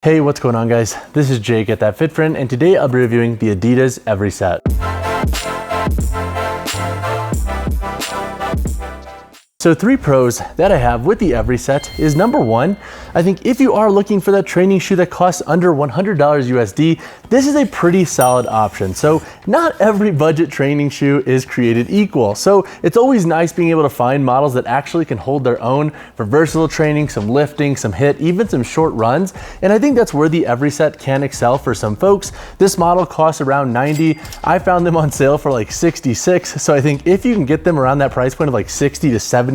Hey, what's going on guys? This is Jake at That Fit Friend, and today I'll be reviewing the Adidas Everyset. So 3 pros that I have with the Everyset is number 1, I think if you are looking for that training shoe that costs under $100 USD, this is a pretty solid option. So not every budget training shoe is created equal. So it's always nice being able to find models that actually can hold their own for versatile training, some lifting, some HIIT, even some short runs. And I think that's where the Everyset can excel for some folks. This model costs around $90. I found them on sale for like $66. So I think if you can get them around that price point of like $60 to $75,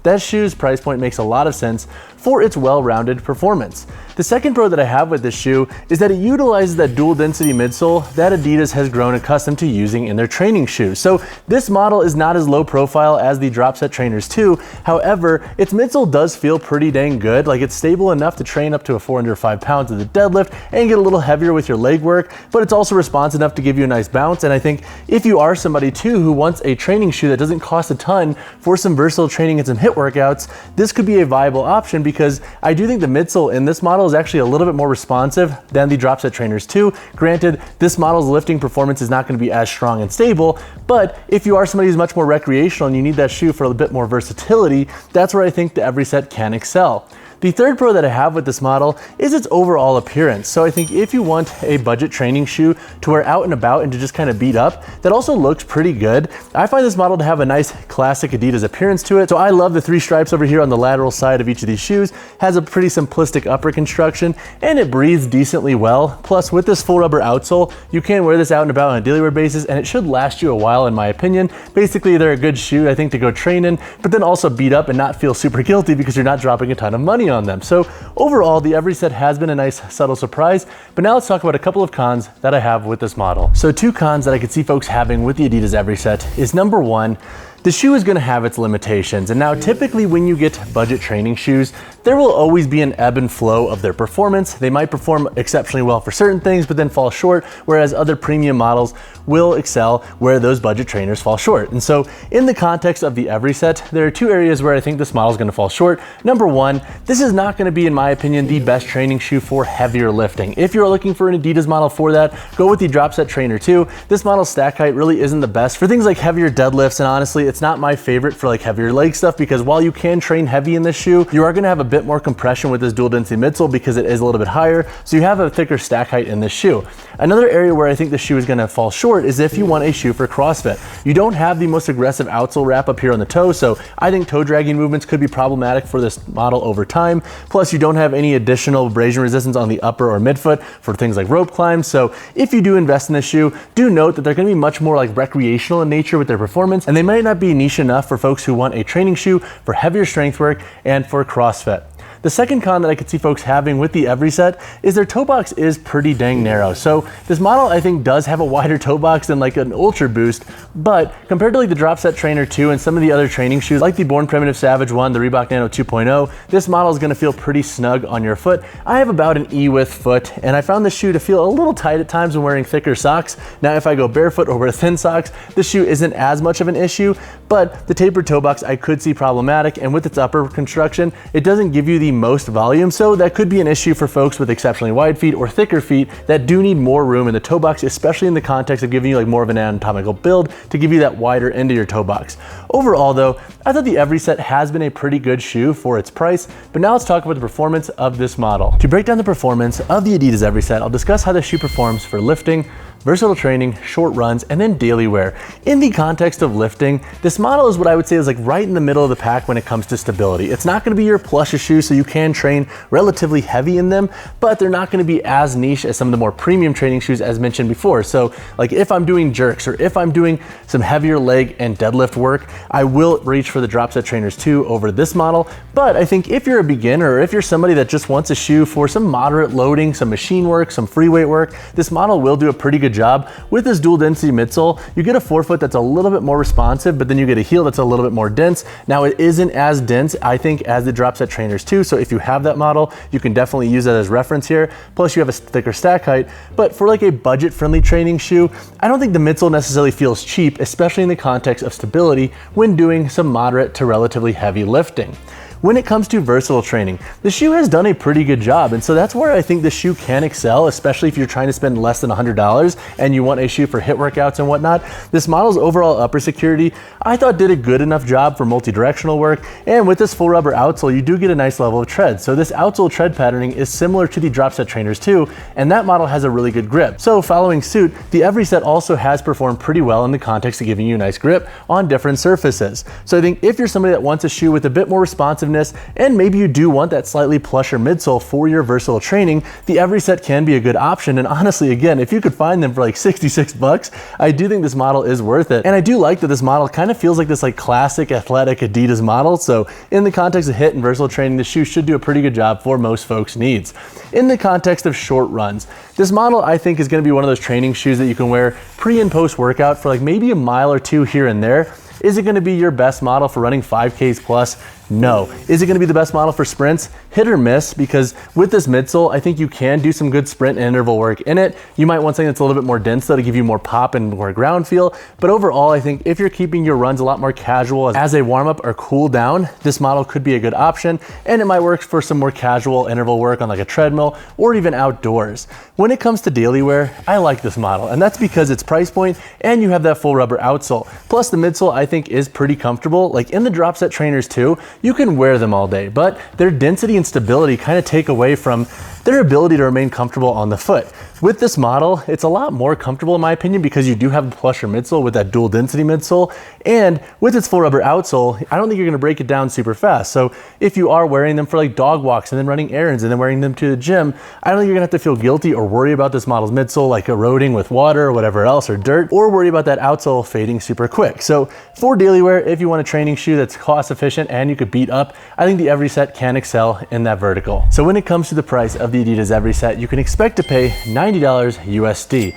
that shoe's price point makes a lot of sense for its well-rounded performance. The second pro that I have with this shoe is that it utilizes that dual density midsole that Adidas has grown accustomed to using in their training shoes. So this model is not as low profile as the Dropset Trainers 2. However, its midsole does feel pretty dang good. Like it's stable enough to train up to 405 pounds of the deadlift and get a little heavier with your leg work, but it's also responsive enough to give you a nice bounce. And I think if you are somebody too who wants a training shoe that doesn't cost a ton for some versatile training and some HIIT workouts, this could be a viable option because I do think the midsole in this model is actually a little bit more responsive than the Dropset Trainers 2. Granted, this model's lifting performance is not going to be as strong and stable, but if you are somebody who's much more recreational and you need that shoe for a bit more versatility, that's where I think the Everyset can excel. The third pro that I have with this model is its overall appearance. So I think if you want a budget training shoe to wear out and about and to just kind of beat up, that also looks pretty good. I find this model to have a nice classic Adidas appearance to it. So I love the 3 stripes over here on the lateral side of each of these shoes. Has a pretty simplistic upper construction and it breathes decently well. Plus with this full rubber outsole, you can wear this out and about on a daily wear basis and it should last you a while in my opinion. Basically they're a good shoe I think to go train in, but then also beat up and not feel super guilty because you're not dropping a ton of money on them. So overall, the Everyset has been a nice subtle surprise, but now let's talk about a couple of cons that I have with this model. So 2 cons that I could see folks having with the Adidas Everyset is number 1, the shoe is going to have its limitations. And now typically when you get budget training shoes, there will always be an ebb and flow of their performance. They might perform exceptionally well for certain things, but then fall short, whereas other premium models will excel where those budget trainers fall short. And so in the context of the Everyset, there are 2 areas where I think this model is going to fall short. Number 1, this is not going to be, in my opinion, the best training shoe for heavier lifting. If you're looking for an Adidas model for that, go with the Dropset Trainer 2. This model's stack height really isn't the best for things like heavier deadlifts, and honestly, it's not my favorite for like heavier leg stuff because while you can train heavy in this shoe, you are going to have a bit more compression with this dual density midsole because it is a little bit higher, so you have a thicker stack height in this shoe. Another area where I think the shoe is going to fall short is if you want a shoe for CrossFit. You don't have the most aggressive outsole wrap up here on the toe, so I think toe dragging movements could be problematic for this model over time. Plus you don't have any additional abrasion resistance on the upper or midfoot for things like rope climbs. So if you do invest in this shoe, do note that they're going to be much more like recreational in nature with their performance, and they might not be niche enough for folks who want a training shoe for heavier strength work and for CrossFit. The second con that I could see folks having with the Everyset is their toe box is pretty dang narrow. So this model I think does have a wider toe box than like an Ultra Boost, but compared to like the Dropset Trainer 2 and some of the other training shoes like the Born Primitive Savage 1, the Reebok Nano 2.0, this model is going to feel pretty snug on your foot. I have about an E-width foot and I found this shoe to feel a little tight at times when wearing thicker socks. Now if I go barefoot or wear thin socks, this shoe isn't as much of an issue, but the tapered toe box I could see problematic, and with its upper construction, it doesn't give you the most volume, so that could be an issue for folks with exceptionally wide feet or thicker feet that do need more room in the toe box, especially in the context of giving you like more of an anatomical build to give you that wider end of your toe box. Overall though, I thought the Everyset has been a pretty good shoe for its price, but now let's talk about the performance of this model. To break down the performance of the Adidas Everyset, I'll discuss how the shoe performs for lifting, versatile training, short runs, and then daily wear. In the context of lifting, this model is what I would say is like right in the middle of the pack when it comes to stability. It's not going to be your plushest shoe, so you can train relatively heavy in them, but they're not going to be as niche as some of the more premium training shoes as mentioned before. So like if I'm doing jerks or if I'm doing some heavier leg and deadlift work, I will reach for the Dropset Trainers 2 over this model. But I think if you're a beginner or if you're somebody that just wants a shoe for some moderate loading, some machine work, some free weight work, this model will do a pretty good job. With this dual density midsole, you get a forefoot that's a little bit more responsive, but then you get a heel that's a little bit more dense. Now it isn't as dense, I think, as the Dropset Trainers 2, so if you have that model, you can definitely use that as reference here. Plus you have a thicker stack height, but for like a budget-friendly training shoe, I don't think the midsole necessarily feels cheap, especially in the context of stability when doing some moderate to relatively heavy lifting. When it comes to versatile training, the shoe has done a pretty good job, and so that's where I think the shoe can excel, especially if you're trying to spend less than $100 and you want a shoe for HIIT workouts and whatnot. This model's overall upper security, I thought, did a good enough job for multi-directional work, and with this full rubber outsole, you do get a nice level of tread. So this outsole tread patterning is similar to the drop set trainers too, and that model has a really good grip. So following suit, the Everyset also has performed pretty well in the context of giving you a nice grip on different surfaces. So I think if you're somebody that wants a shoe with a bit more responsiveness, and maybe you do want that slightly plusher midsole for your versatile training, the Everyset can be a good option. And honestly, again, if you could find them for like 66 bucks, I do think this model is worth it. And I do like that this model kind of feels like this like classic athletic Adidas model. So in the context of HIIT and versatile training, the shoe should do a pretty good job for most folks' needs. In the context of short runs, this model I think is going to be one of those training shoes that you can wear pre and post workout for like maybe a mile or two here and there. Is it going to be your best model for running 5Ks plus? No. Is it going to be the best model for sprints? Hit or miss, because with this midsole, I think you can do some good sprint and interval work in it. You might want something that's a little bit more dense though to give you more pop and more ground feel. But overall, I think if you're keeping your runs a lot more casual as a warm up or cool down, this model could be a good option, and it might work for some more casual interval work on like a treadmill or even outdoors. When it comes to daily wear, I like this model, and that's because it's price point and you have that full rubber outsole. Plus the midsole I think is pretty comfortable. Like in the drop set trainers too, you can wear them all day, but their density and stability kind of take away from their ability to remain comfortable on the foot. With this model, it's a lot more comfortable in my opinion because you do have a plusher midsole with that dual density midsole, and with its full rubber outsole, I don't think you're gonna break it down super fast. So if you are wearing them for like dog walks and then running errands and then wearing them to the gym, I don't think you're gonna have to feel guilty or worry about this model's midsole like eroding with water or whatever else or dirt, or worry about that outsole fading super quick. So for daily wear, if you want a training shoe that's cost efficient and you could beat up, I think the Everyset can excel in that vertical. So when it comes to the price of the Adidas Everyset, you can expect to pay $90 USD.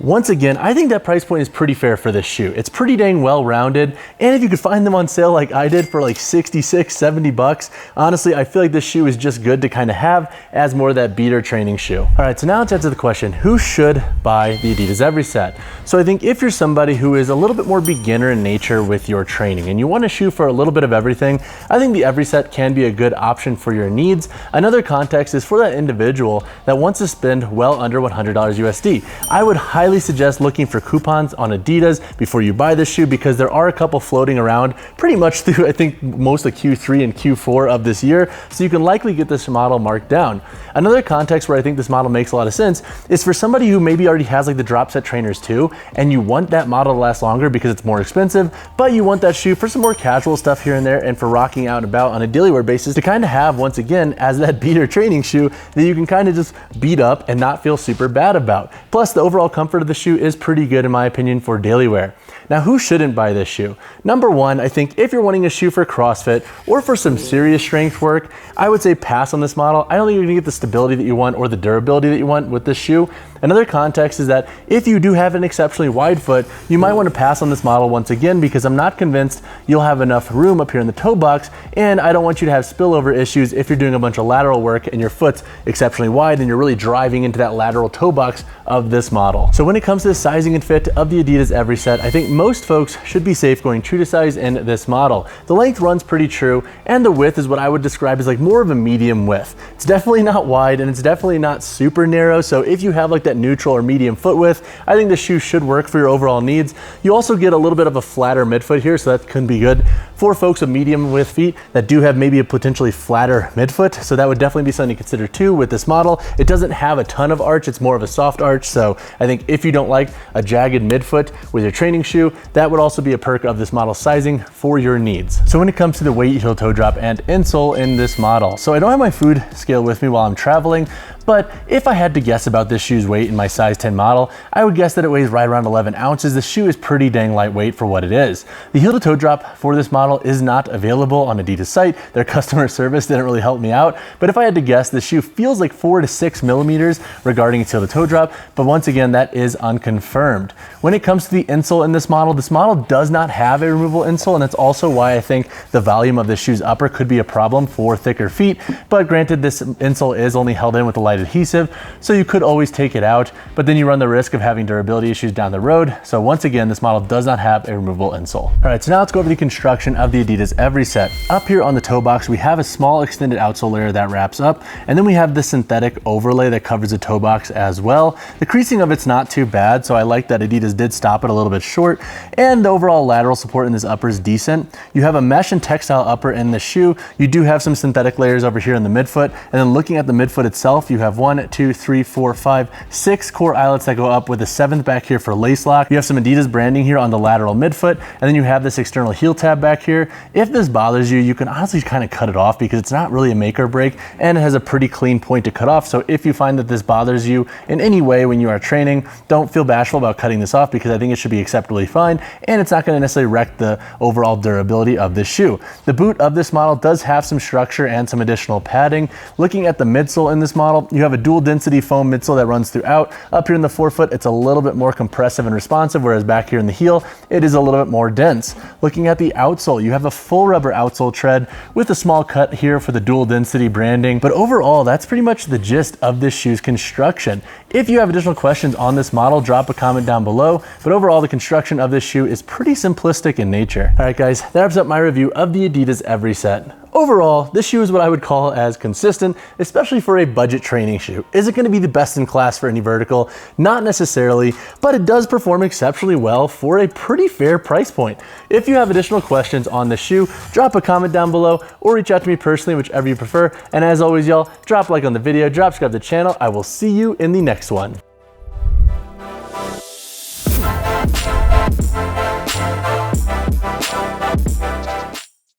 Once again, I think that price point is pretty fair for this shoe. It's pretty dang well rounded, and if you could find them on sale like I did for like 66, 70 bucks, honestly, I feel like this shoe is just good to kind of have as more of that beater training shoe. All right, so now let's answer the question, who should buy the Adidas Everyset? So I think if you're somebody who is a little bit more beginner in nature with your training and you want a shoe for a little bit of everything, I think the Everyset can be a good option for your needs. Another context is for that individual that wants to spend well under $100 USD. I would highly suggest looking for coupons on Adidas before you buy this shoe, because there are a couple floating around pretty much through I think most of Q3 and Q4 of this year, so you can likely get this model marked down. Another context where I think this model makes a lot of sense is for somebody who maybe already has like the drop set trainers too, and you want that model to last longer because it's more expensive, but you want that shoe for some more casual stuff here and there and for rocking out and about on a daily wear basis to kind of have, once again, as that beater training shoe that you can kind of just beat up and not feel super bad about. Plus the overall comfort of the shoe is pretty good in my opinion for daily wear. Now, who shouldn't buy this shoe? Number one, I think if you're wanting a shoe for CrossFit or for some serious strength work, I would say pass on this model. I don't think you're gonna get the stability that you want or the durability that you want with this shoe. Another context is that if you do have an exceptionally wide foot, you might want to pass on this model once again, because I'm not convinced you'll have enough room up here in the toe box, and I don't want you to have spillover issues if you're doing a bunch of lateral work and your foot's exceptionally wide and you're really driving into that lateral toe box of this model. So when it comes to the sizing and fit of the Adidas Everyset, I think most folks should be safe going true to size in this model. The length runs pretty true, and the width is what I would describe as like more of a medium width. It's definitely not wide and it's definitely not super narrow, so if you have like that neutral or medium foot width, I think the shoe should work for your overall needs. You also get a little bit of a flatter midfoot here, so that can be good for folks with medium width feet that do have maybe a potentially flatter midfoot, so that would definitely be something to consider too with this model. It doesn't have a ton of arch, it's more of a soft arch, so I think if you don't like a jagged midfoot with your training shoe, that would also be a perk of this model sizing for your needs. So when it comes to the weight, heel toe drop, and insole in this model, so I don't have my food scale with me while I'm traveling, but if I had to guess about this shoe's weight in my size 10 model, I would guess that it weighs right around 11 ounces. The shoe is pretty dang lightweight for what it is. The heel to toe drop for this model is not available on Adidas site. Their customer service didn't really help me out, but if I had to guess, the shoe feels like 4 to 6 millimeters regarding its heel to toe drop, but once again, that is unconfirmed. When it comes to the insole in this model does not have a removable insole, and that's also why I think the volume of the shoe's upper could be a problem for thicker feet, but granted, this insole is only held in with a light light adhesive, so you could always take it out, but then you run the risk of having durability issues down the road. So once again, this model does not have a removable insole. All right, so now let's go over the construction of the Adidas Everyset. Up here on the toe box, we have a small extended outsole layer that wraps up, and then we have the synthetic overlay that covers the toe box as well. The creasing of it's not too bad, so I like that Adidas did stop it a little bit short, and the overall lateral support in this upper is decent. You have a mesh and textile upper in the shoe. You do have some synthetic layers over here in the midfoot, and then looking at the midfoot itself, you have 1, 2, 3, 4, 5, 6 core eyelets that go up with a 7th back here for lace lock. You have some Adidas branding here on the lateral midfoot, and then you have this external heel tab back here. If this bothers you, you can honestly kind of cut it off because it's not really a make or break, and it has a pretty clean point to cut off. So if you find that this bothers you in any way when you are training, don't feel bashful about cutting this off because I think it should be acceptably fine, and it's not going to necessarily wreck the overall durability of this shoe. The boot of this model does have some structure and some additional padding. Looking at the midsole in this model, you have a dual density foam midsole that runs throughout. Up here in the forefoot, it's a little bit more compressive and responsive, whereas back here in the heel, it is a little bit more dense. Looking at the outsole, you have a full rubber outsole tread with a small cut here for the dual density branding. But overall, that's pretty much the gist of this shoe's construction. If you have additional questions on this model, drop a comment down below. But overall, the construction of this shoe is pretty simplistic in nature. All right, guys, that wraps up my review of the Adidas Everyset. Overall, this shoe is what I would call as consistent, especially for a budget training shoe. Is it going to be the best in class for any vertical? Not necessarily, but it does perform exceptionally well for a pretty fair price point. If you have additional questions on the shoe, drop a comment down below or reach out to me personally, whichever you prefer. And as always, y'all, drop a like on the video, drop subscribe to the channel. I will see you in the next one.